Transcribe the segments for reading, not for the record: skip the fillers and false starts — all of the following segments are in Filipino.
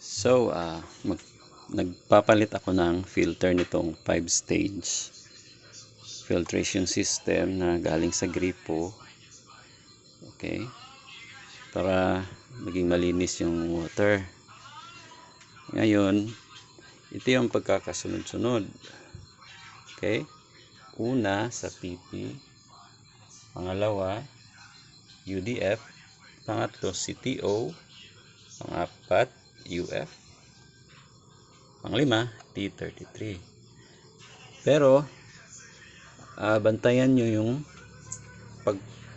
So, nagpapalit ako ng filter nitong 5-stage filtration system na galing sa gripo. Okay? Para maging malinis yung water. Ngayon, ito yung pagkakasunod-sunod. Okay? Una sa PP, pangalawa UDF, pangatlo CTO, pangapat UF, panglima T33. Pero bantayan nyo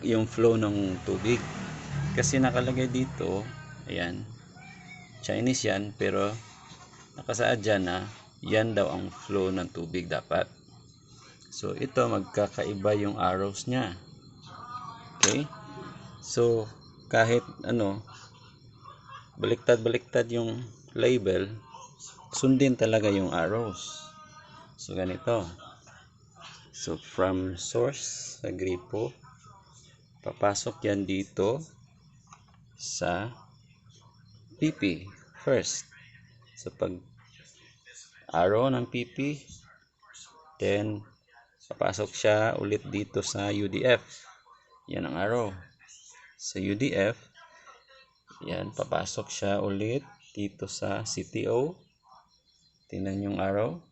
yung flow ng tubig kasi nakalagay dito, ayan, Chinese yan, pero nakasaad dyan na yan daw ang flow ng tubig dapat. So ito magkakaiba yung arrows nya. Okay, so kahit baliktad yung label, sundin talaga yung arrows. So ganito. So from source sa gripo, papasok yan dito sa PP first. So pag arrow ng PP, then papasok siya ulit dito sa UDF. Yan ang arrow. Sa UDF, yan, papasok siya ulit dito sa CTO. Tingnan yung arrow.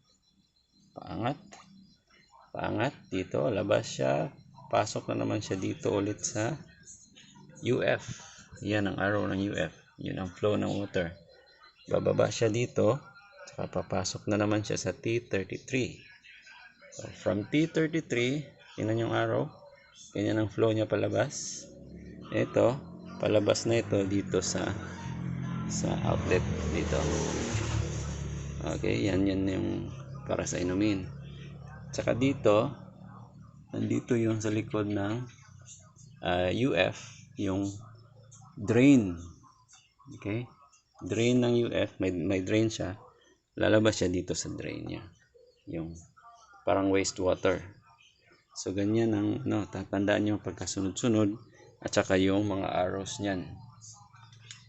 Paangat dito, labas siya. Pasok na naman siya dito ulit sa UF. Yan ang arrow ng UF. Yun ang flow ng water. Bababa siya dito, saka papasok na naman siya sa T33. So, from T33, tingnan yung arrow. Ganyan ang flow niya palabas. Ito, palabas na ito dito sa outlet dito. Okay, yan yung para sa inumin. Tsaka dito, nandito yung sa likod ng UF, yung drain. Okay? Drain ng UF, may drain siya. Lalabas siya dito sa drain niya. Yung parang wastewater. So ganyan ang tatandaan nyo pagkasunod-sunod at saka yung mga arrows niyan.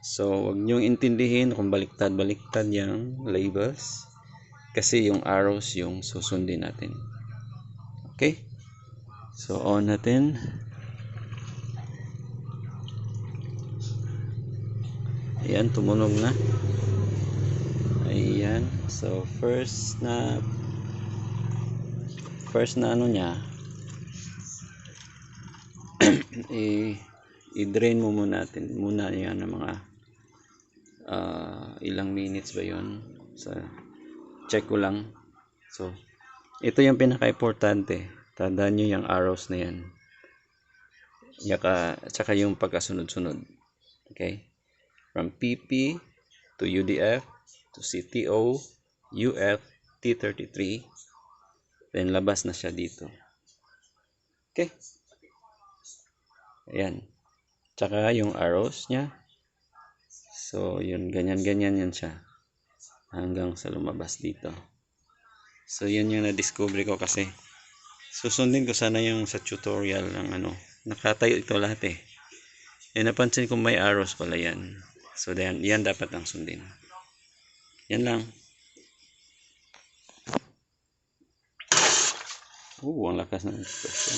So wag nyo intindihin kung baliktad-baliktad yung labels kasi yung arrows yung susundin natin. Okay? So on natin. Ayan, tumunog na. Ayan. So first na ano niya, i-drain mo muna yan ng mga ilang minutes ba yun, sa check ko lang. So ito yung pinaka-importante, tandaan nyo yung arrows na yan, tsaka yung pagkasunod-sunod. Okay, from PP to UDF to CTO, UF, T33, then labas na siya dito. Okay, ayan, tsaka yung arrows nya. So yun, ganyan yan siya hanggang sa lumabas dito. So yun yung na-discover ko kasi susundin ko sana yung sa tutorial ng nakatayo ito lahat napansin ko may arrows pala yan. So yan dapat ang sundin. Yan lang. Ang lakas ng expression.